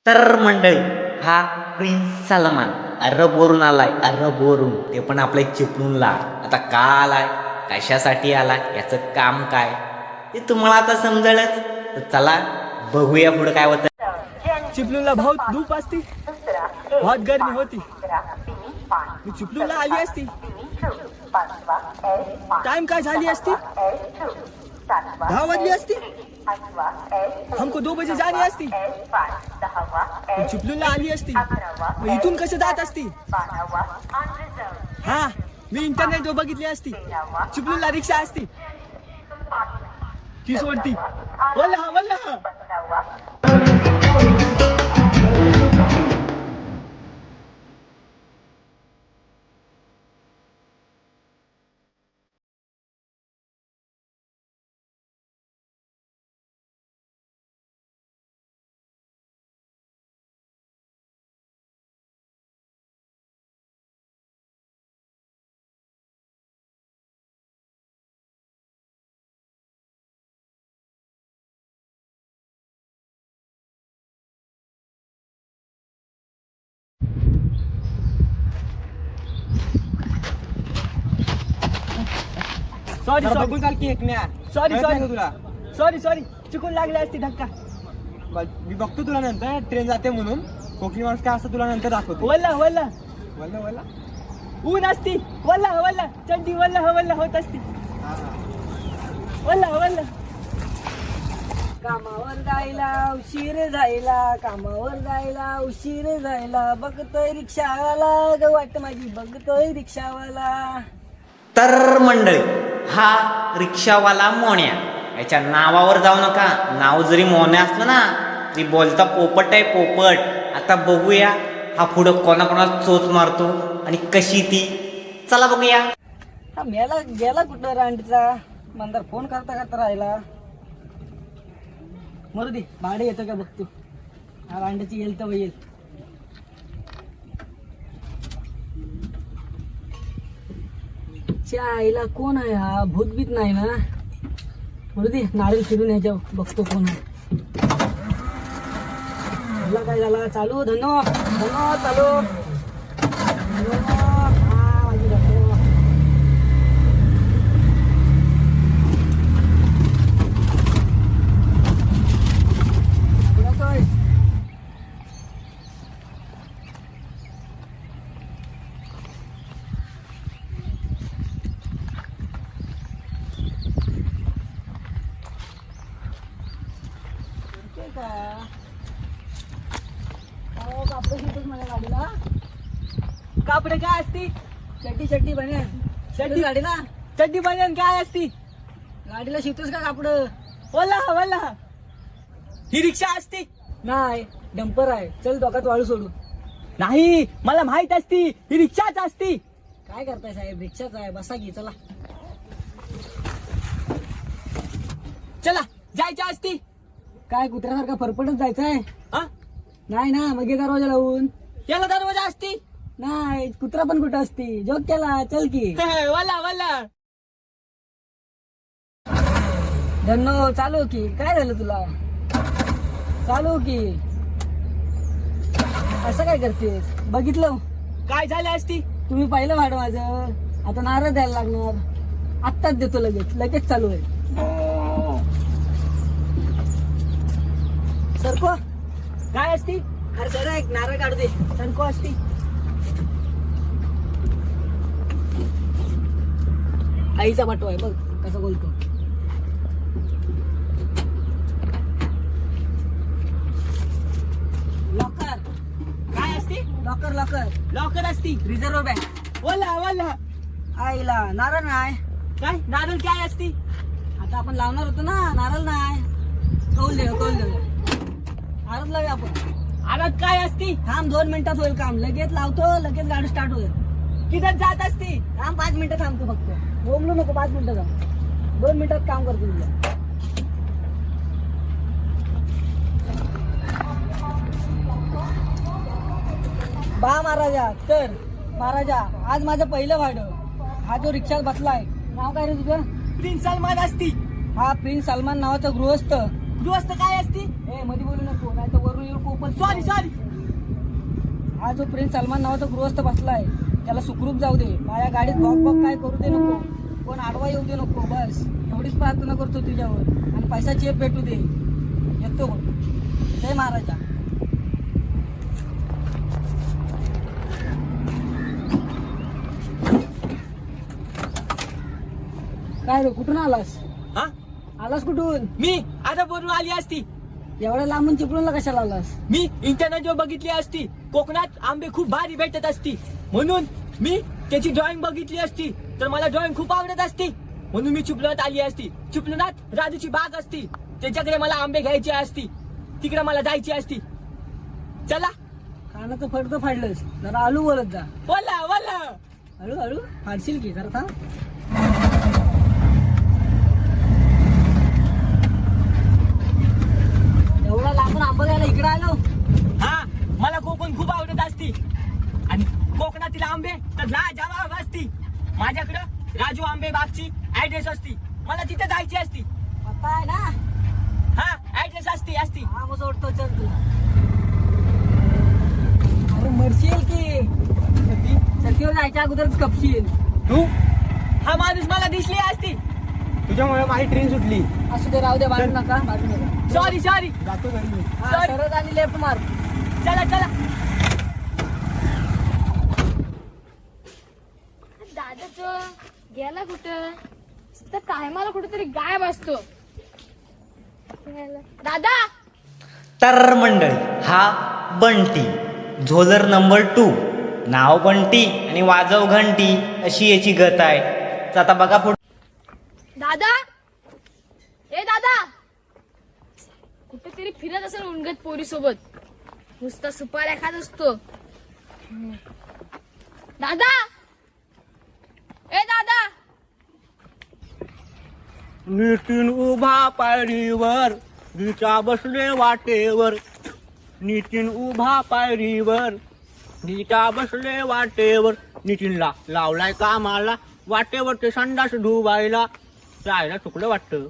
तर मंडळी, हा प्रिन्स सलमान अरबवरून आलाय, अरबवरून, ते पण आपल्या चिपळूणला. आता का आलाय, कशासाठी आलाय, याचं काम काय ते तुम्हाला आता समजेलच. तर चला बघूया पुढे काय होतं. चिपळूणला बहुत धूप असती, बहुत गर्मी होती. मी चिपळूणला आली असती, टाइम काय झाली असती, 10 वाजली असती. हमको 2 बजे जाणी असती. चिपळूणला आली असती, मग इथून कसं जात असती. हा, मी इंटरनेटवर बघितली असती, चिपळूणला रिक्षा असती, ती सोडती. वल्ला वल्ला. सॉरी सॉरी सॉरी सॉरी तुला सॉरी सॉरी चुकून लागली असती धक्का. मी बघतो तुला नंतर, ट्रेन जाते म्हणून. कोकणी माणूस काय असतं तुला नंतर दाखवतो. वल्ला वल्ला वल्ला वल्ला ऊन असती, वल्ला वल्ला चड्डी वल्ला वल्ला होत असती, वल्ला वल्ला. कामावर जायला उशीर जायला, कामावर जायला उशीर जायला, बघतोय रिक्षावाला ग वाट माझी, बघतोय रिक्षावाला. तर मंडळी, हा रिक्षावाला मोन्या, याच्या नावावर जाऊ नका. नाव जरी मोन्या असलं ना, तरी बोलता पोपट आहे, पोपट. आता बघूया हा पुढं कोणाकोणाला चोच मारतो आणि कशी ती. चला बघूया. हा मेला गेला कुठं रांडचा, मंदार फोन करता करता राहिला. मरू दे, भाडे येतं का बघतो. हा रांड्याची येईल तर येईल. आईला कोण आहे हा, भूतबीत नाही ना. मरू दे, नारळ फिरून ह्याच्या बघतो कोण आहे. तुला काय झाला, चालू धनो धनो चालू. कापडे काय असती, चड्डी चड्डी बनेन, चड्डी गाडीला चड्डी बनेन काय असती, गाडीला शिवतोस का कापड. वल्ला वल्ला. ही रिक्षा असती नाही, डंपर आहे. चल डोक्यात वाळू सोडू. नाही, मला माहित असती ही रिक्षाच असती. काय करताय साहेब, रिक्षाच आहे, बसा की. चला चला, जायच्या असती. काय कुत्र्यासारखा फरफटच जायचंय. नाही ना, मग दरवाजा लावून. याला दरवाजा असती नाही, कुत्रा पण कुठं असती. जोक केला, चल की. वल्ला वल्ला. धन्नो चालू की. काय झालं तुला, चालू की. असं काय करतेस, बघितलं काय झालं असती. तुम्ही पाहिलं भाडं माझं, आता नारळ द्यायला लागणार. आत्ताच देतो, लगेच लगेच चालू आहे. सरको काय असती. अरे जरा एक नारळ काढू दे. सरको असती. आईचा बटू आहे बघ कसं बोलतो. लॉकर काय असते, लॉकर लॉकर लॉकर असती. Reserve bank. वल्ला वल्ला. आईला नारळ नाही. काय नारळ काय असती. आता आपण लावणार होतो ना, नारळ नाही. कौल दे कौल दे. आरत लावूया आपण. आरत काय असती. थांब 2 मिनिटात होईल काम, लगेच लावतो, लगेच गाडी स्टार्ट होईल. किधर जात असती? थांब 5 मिनिटं थांबतो फक्त. बोंबलू नको, 5 मिनिटं थांब. 2 मिनिटात काम करतो तुझ्या. बा महाराजा. तर महाराजा, आज माझं पहिलं भाडं. हा जो रिक्षात बसलाय, नाव काय रे तुझं? प्रिन्स सलमान असती. हा प्रिन्स सलमान नावाचा गृहस्थ. गृहस्थ काय असती? ए मध्ये बोलू नको, नाही तर वरून येऊ कोपल. Sorry sorry. हा जो प्रिन्स सलमान नावाचा गृहस्थ बसलाय, त्याला सुखरूप जाऊ दे. माझ्या गाडीत भॉक भॉक काय करू दे नको, कोण आडवा येऊ दे नको. बस एवढीच प्रार्थना करतो तुझ्यावर. आणि पैसा चेप भेटू दे. येतो बघ. जय महाराजा. काय रे, कुठून आलास? हा आलास कुठून? मी आता बोलून आली असती. एवढ्या लांबून चिपळूणला कशाला आलास? मी इंटरनेटवर बघितली असती कोकणात आंबे खूप भारी भेटत असती, म्हणून मी त्याची ड्रॉइंग बघितली असती. तर मला ड्रॉइंग खूप आवडत असती, म्हणून मी चिपळूणात आली असती. चिपळूणात राजूची बाग असती, त्याच्याकडे मला आंबे घ्यायचे असती. तिकडे मला जायची असती. चला. कानाचं फडकं फाडलंस, जरा हळू बोलत जा. बोला बोला. हळू हळू फाडशील की जरा थांब. एवढा लांबून आंबा घ्यायला इकडे आलो. हा, मला कोकण खूप आवडत असती आणि कोकणातील आंबे तर लाजवाब असती. माझ्याकडं राजू आंबे बागची ऍड्रेस असती, मला तिथे जायची असती. पप्पा आहे ना? हा, ऍड्रेस असती. हा मग सोडतो, चल तू. अरे मरशील की सतीवर जायच्या अगोदरच कपशील तू. हा माणूस मला दिसली असती, तुझ्यामुळे माझी ट्रेन सुटली. असू दे, राहू दे, बाजू नका, बाजू नका. Sorry sorry. जातो घरी मी. Sorry. सरळ आणि लेफ्ट मार. चला चला. दादाच गेला कुठं तर टायमाला कुठेतरी गायब असतो. दादा तर मंडळी, हा बंटी, झोलर नंबर 2. नाव बंटी आणि वाजव घंटी, अशी याची गत आहे. तर आता बघा पुढे. दादा, ए दादा, कुठेतरी फिरत असेल उणगत पोरी सोबत, नुसता सुपाऱ्या खात असतो. दादा, ए दादा, नितीन उभा पायरीवर, गीता बसले वाटेवर. नितीन उभा पायरीवर, गीता बसले वाटेवर. नितीनला लावलाय कामाला, वाटेवर ते संडास धुवायला. जायला चुकलं वाटतं.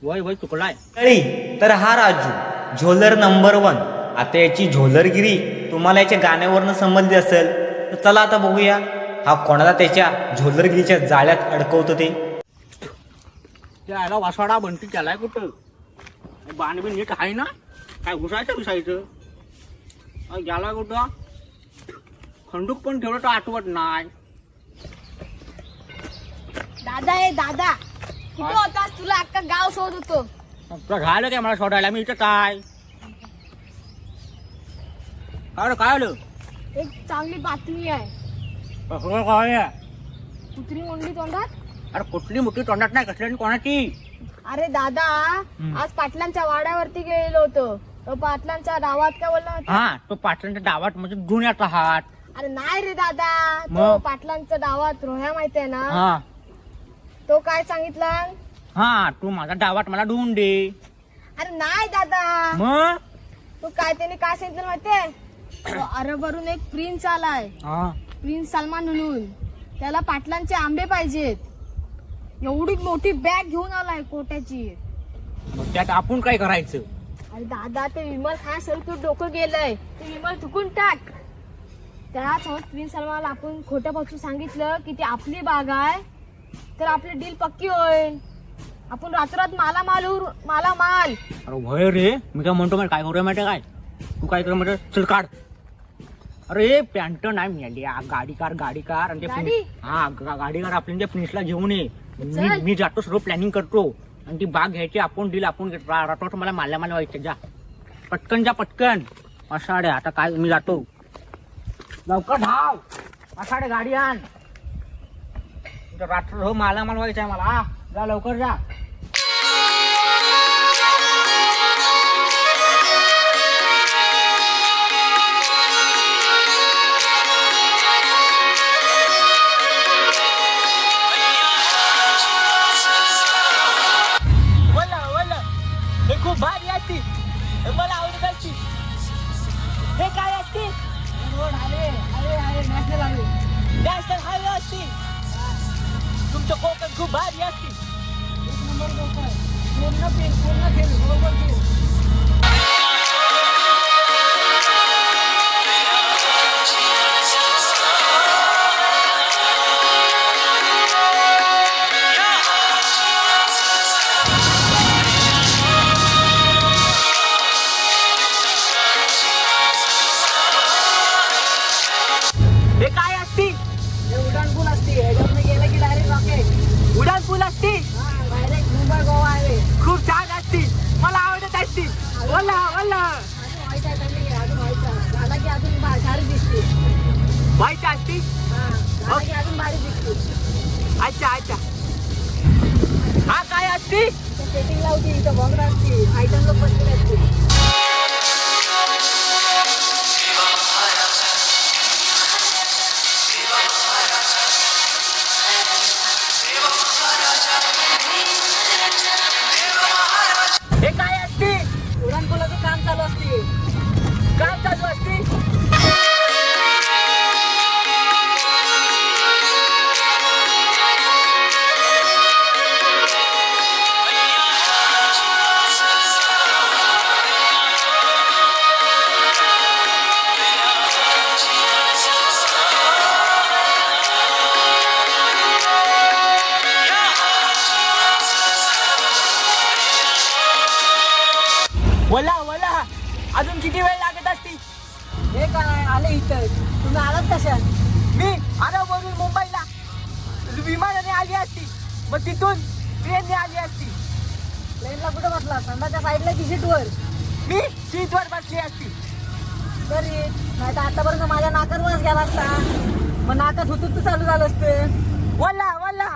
वय वय चुकलाय. मंडळी, तर हा राजू, झोलर नंबर 1. आता याची झोलरगिरी तुम्हाला याच्या गाण्यावरनं समजली असेल. तर चला आता बघूया हा कोणाला त्याच्या झोलरगिरीच्या जाळ्यात अडकवतो ते. त्याला वासाडा बनती त्यालाय कुठं बाणबी नीट आहे ना, काय घुसायचं गेला कुठं. खंडूक पण ठेवलं तर आठवत नाही. दादा, ए दादा, कुठं होतास? तुला अख्खा गाव शोध होतो. तुला झालं काय मला सोडायला? मी इथं काय काय आलं? एक चांगली बातमी आहे. काय आहे? कुत्री मुंडली तोंडात. अरे कुठली मोठी तोंडात नाही, कसली आणि कोणाची? अरे दादा, आज पाटलांच्या वाड्यावरती गेलो होतो. तो पाटलांच्या डावात काय बोलला होता? हा, तो पाटलांच्या डावात म्हणजे गुन्ह्याचा हात. अरे नाही रे दादा, तो मग? पाटलांच्या डावात रोह्या माहितीये ना, हा तो काय सांगितला? हा, तू माझ्या डावात मला धुवून दे. अरे नाही दादा, मग तो काय त्याने काय सांगितलं माहितीये? तो अरबवरून एक प्रिन्स आलाय, हा, प्रिन्स सलमान म्हणून. त्याला पाटलांचे आंबे पाहिजेत. एवढी मोठी बॅग घेऊन आलाय कोट्याची. मग त्यात आपण काय करायचं? अरे दादा, ते विमल खाण्यासारखं डोकं गेलंय. ते विमल थुकून टाक. त्याच प्रिन्स सलमानला आपण खोटं पक्षी सांगितलं की ती आपली बाग आहे, तर आपली डील पक्की होईल. आपण रात्रात मालामाल. अरे भय रे, मी काय म्हणतो काय करूया माहिती काय? तू काय कर म्हणजे चल काढ. अरे पॅन्ट नाही मिळाली, गाडी कार आणि ते गाडी? हा गाडी कार आपल्या त्या फिनिशला घेऊन ये. चल. मी जातो, सर्व प्लॅनिंग करतो आणि ती बाग घ्यायची आपण, डील आपण रात्रभर मला माल्या व्हायचं. जा पटकन, जा पटकन. असाडे आता काय, मी जातो. लवकर धाव, असाडे गाडी आण. रात्र मालामाल व्हायचं आहे मला. जा लवकर जा. तुमचं कोकण खूप भारी असते. एक नंबर कोकण. पूर्ण फेल बरोबर फेल. हे काय असती? हे उड्डाण पूल असते. ह्याच्यातनं गेलं की डायरेक्ट रॉकेट. उडान पूल असती. Direct Mumbai Goa highway. खूप छान असती. मला आवडत असती. बोला बोला. अजून व्हायचं आहे त्यांनी, अजून व्हायचं. झाला की अजून भारी दिसते. व्हायची असती. झाला की अजून भारी दिसते. अच्छा अच्छा. हा काय असती? सेटिंग लावती, इथं बॉम्ब असते, आयटम लोक बसलेले असते. हे काय असती? उड्डाण पुलाचं काम चालू असते. काम चालू असती. वला वला. अजून किती वेळ लागत असती? हे काय आले इथं, तुम्ही आलात कशात? मी आरावरून मुंबईला विमानाने आली असती, मग तिथून ट्रेनने आली असती. प्लेनला कुठं बसला? संडाच्या साईडला की सीटवर? मी सीटवर बसली असती. तरी नाही तर आतापर्यंत माझ्या नाकात वास गेला असता. मग नाकात हुतूत चालू झालं असतं. वल्ला वल्ला.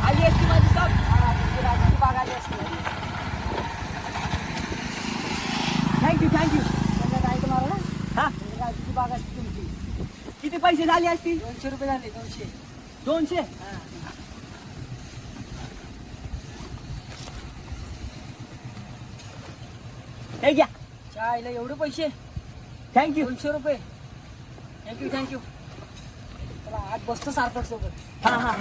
आली असती माझी साप. राजाची बाग आली असते. Thank you thank you. त्यांना काय तुम्हाला ना, हा राजाची बाग असते तुमची. किती पैसे झाले असती? 200 रुपये झाले. 200. 200. हे घ्या. चायला एवढे पैसे? थँक्यू. 200 रुपये. थँक्यू. चला आज बसतो सार्थक सोबत. हा हा.